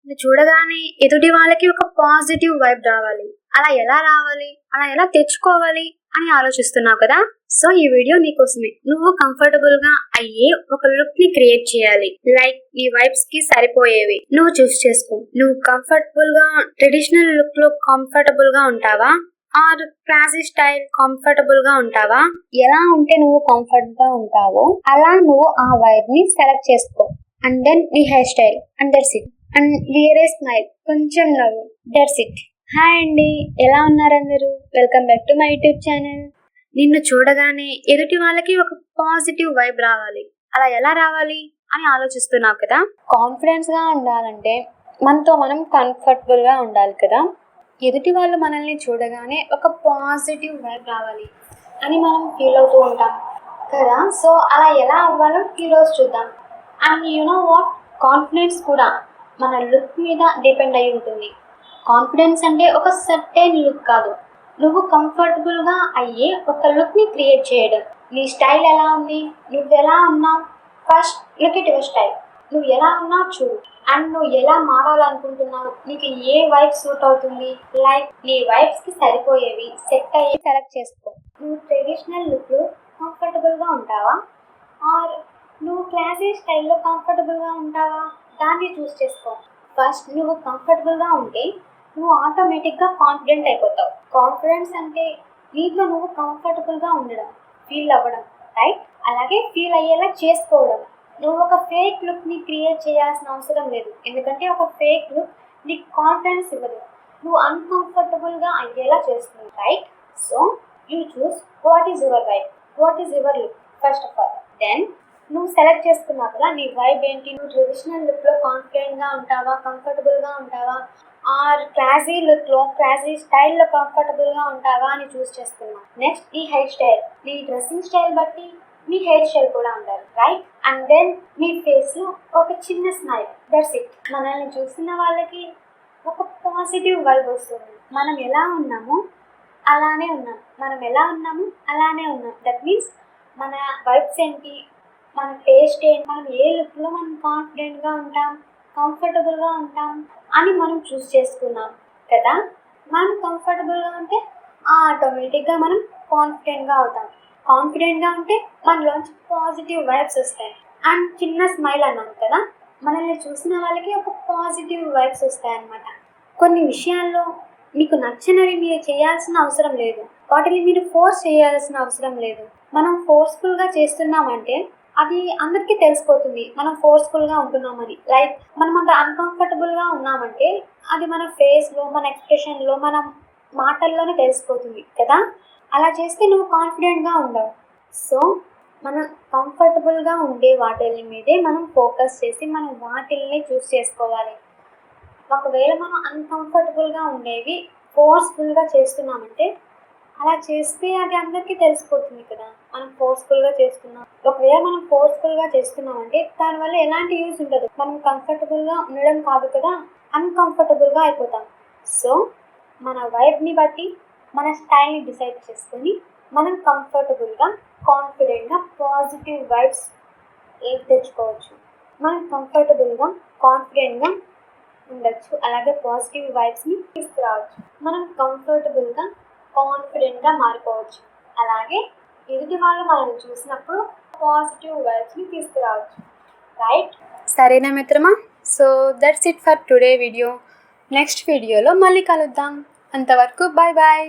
ఇది చూడగానే ఎదుటి వాళ్ళకి ఒక పాజిటివ్ వైబ్ రావాలి. అలా ఎలా రావాలి, అలా ఎలా తెచ్చుకోవాలి అని ఆలోచిస్తున్నావు కదా. సో ఈ వీడియో నీకోసమే. నువ్వు కంఫర్టబుల్ గా అయ్యే ఒక లుక్ ని క్రియేట్ చేయాలి. లైక్ ఈ వైబ్స్ కి సరిపోయేవి నువ్వు చూస్ చేసుకో. నువ్వు కంఫర్టబుల్ గా ట్రెడిషనల్ లుక్ లో కంఫర్టబుల్ గా ఉంటావా, ఆర్ క్లాసీ స్టైల్ కంఫర్టబుల్ గా ఉంటావా? ఎలా ఉంటే నువ్వు కంఫర్ట్ గా ఉంటావో అలా నువ్వు ఆ వైబ్ ని సెలెక్ట్ చేసుకో. అండ్ దెన్ నీ hair style and that's it. And వేరే స్మైల్, కొంచెం నవ్వు, దట్స్ ఇట్. హాయ్ అండి, ఎలా ఉన్నారు అందరూ? Welcome back to my YouTube channel. నిన్ను చూడగానే ఎదుటి వాళ్ళకి ఒక పాజిటివ్ వైబ్ రావాలి. అలా ఎలా రావాలి అని ఆలోచిస్తున్నావు కదా. కాన్ఫిడెన్స్ గా ఉండాలంటే మనతో మనం కంఫర్టబుల్ గా ఉండాలి కదా. ఎదుటి వాళ్ళు మనల్ని చూడగానే ఒక పాజిటివ్ వైబ్ రావాలి అని మనం ఫీల్ అవుతూ ఉంటాం కదా. సో అలా ఎలా అవ్వాలో ఈరోజు చూద్దాం. And you know what, confidence కూడా మన లుక్ మీద డిపెండ్ అయి ఉంటుంది. కాన్ఫిడెన్స్ అంటే ఒక సర్టెన్ లుక్ కాదు, నువ్వు కంఫర్టబుల్గా అయ్యే ఒక లుక్ని క్రియేట్ చేయడం. నీ స్టైల్ ఎలా ఉంది, నువ్వు ఎలా ఉన్నావు, first look at your style. నువ్వు ఎలా ఉన్నావు చూడు. అండ్ నువ్వు ఎలా మారాలనుకుంటున్నావు, నీకు ఏ వైబ్ సూట్ అవుతుంది, లైక్ నీ వైబ్స్కి సరిపోయేవి సెట్ అయ్యి సెలెక్ట్ చేసుకో. నువ్వు ట్రెడిషనల్ లుక్లో కంఫర్టబుల్గా ఉంటావా, ఆర్ నువ్వు క్లాసీ స్టైల్లో కంఫర్టబుల్గా ఉంటావా, దాన్ని చూస్ చేసుకో. ఫస్ట్ నువ్వు కంఫర్టబుల్గా ఉంటే నువ్వు ఆటోమేటిక్గా కాన్ఫిడెంట్ అయిపోతావు. కాన్ఫిడెన్స్ అంటే నీతో నువ్వు కంఫర్టబుల్గా ఉండడం, ఫీల్ అవ్వడం, రైట్? అలాగే ఫీల్ అయ్యేలా చేసుకోవడం. నువ్వు ఒక ఫేక్ లుక్ని క్రియేట్ చేయాల్సిన అవసరం లేదు, ఎందుకంటే ఒక ఫేక్ లుక్ నీకు కాన్ఫిడెన్స్ ఇవ్వదు, నువ్వు అన్కంఫర్టబుల్గా అయ్యేలా చేస్తుంది, right? So you choose what is your vibe, what is your look first of all. Then నువ్వు సెలెక్ట్ చేసుకున్నావు కదా నీ వైబ్ ఏంటి. నువ్వు ట్రెడిషనల్ లుక్లో కాన్ఫిడెంట్గా ఉంటావా, కంఫర్టబుల్గా ఉంటావా, ఆర్ క్లాసీ లుక్లో క్లాసీ స్టైల్లో కంఫర్టబుల్గా ఉంటావా అని చూస్ చేసుకున్నావు. నెక్స్ట్ నీ హెయిర్ స్టైల్, నీ డ్రెస్సింగ్ స్టైల్ బట్టి నీ హెయిర్ స్టైల్ కూడా ఉండాలి, రైట్? అండ్ దెన్ నీ ఫేస్లో ఒక చిన్న స్మైల్, దట్స్ ఇట్. మనల్ని చూస్తున్న వాళ్ళకి ఒక పాజిటివ్ వైబ్ వస్తుంది. మనం ఎలా ఉన్నామో అలానే ఉన్నాం, మనం ఎలా ఉన్నామో అలానే ఉన్నాం. దట్ మీన్స్ మన వైబ్స్ ఏంటి, మన టేస్ట్ ఏంటి, మనం ఏ లుక్లో మనం కాన్ఫిడెంట్గా ఉంటాం, కంఫర్టబుల్గా ఉంటాం అని మనం చూస్ చేసుకున్నాం కదా. మనం కంఫర్టబుల్గా ఉంటే ఆటోమేటిక్గా మనం కాన్ఫిడెంట్గా అవుతాం. కాన్ఫిడెంట్గా ఉంటే మనలోంచి పాజిటివ్ వైబ్స్ వస్తాయి. అండ్ చిన్న స్మైల్ అన్నాం కదా, మనల్ని చూసిన వాళ్ళకి ఒక పాజిటివ్ వైబ్స్ వస్తాయి అన్నమాట. కొన్ని విషయాల్లో మీకు నచ్చినవి మీరు చేయాల్సిన అవసరం లేదు, వాటిని మీరు ఫోర్స్ చేయాల్సిన అవసరం లేదు. మనం ఫోర్స్ఫుల్గా చేస్తున్నామంటే అది అందరికీ తెలిసిపోతుంది మనం ఫోర్స్ఫుల్గా ఉంటున్నామని. లైక్ మనం అంత అన్కంఫర్టబుల్గా ఉన్నామంటే అది మన ఫేస్లో, మన ఎక్స్ప్రెషన్లో, మన మాటల్లోనే తెలిసిపోతుంది కదా. అలా చేస్తే నువ్వు కాన్ఫిడెంట్గా ఉండవు. సో మనం కంఫర్టబుల్గా ఉండే వాటి మీదే మనం ఫోకస్ చేసి మనం వాటిల్ని చూస్ చేసుకోవాలి. ఒకవేళ మనం అన్కంఫర్టబుల్గా ఉండేవి ఫోర్స్ఫుల్గా చేస్తున్నామంటే అలా చేస్తే అది అందరికీ తెలిసిపోతుంది కదా మనం ఫోర్స్ఫుల్గా చేస్తున్నాం. ఒకవేళ మనం ఫోర్స్ఫుల్గా చేస్తున్నామంటే దానివల్ల ఎలాంటి యూజ్ ఉండదు, మనం కంఫర్టబుల్గా ఉండడం కాదు కదా, అన్కంఫర్టబుల్గా అయిపోతాం. సో మన వైబ్ని బట్టి మన స్టైల్ని డిసైడ్ చేసుకొని మనం కంఫర్టబుల్గా, కాన్ఫిడెంట్గా పాజిటివ్ వైబ్స్ తెచ్చుకోవచ్చు. మనం కంఫర్టబుల్గా, కాన్ఫిడెంట్గా ఉండొచ్చు, అలాగే పాజిటివ్ వైబ్స్ని తీసుకురావచ్చు. మనం కంఫర్టబుల్గా, కాన్ఫిడెంట్గా మారిపోవచ్చు. అలాగే ఎదుటి వాళ్ళు మనల్ని చూసినప్పుడు పాజిటివ్ వైబ్స్ని తీసుకురావచ్చు, రైట్? సరేనా మిత్రమా? So that's it for today video. Next వీడియోలో మళ్ళీ కలుద్దాం. అంతవరకు బాయ్ బాయ్.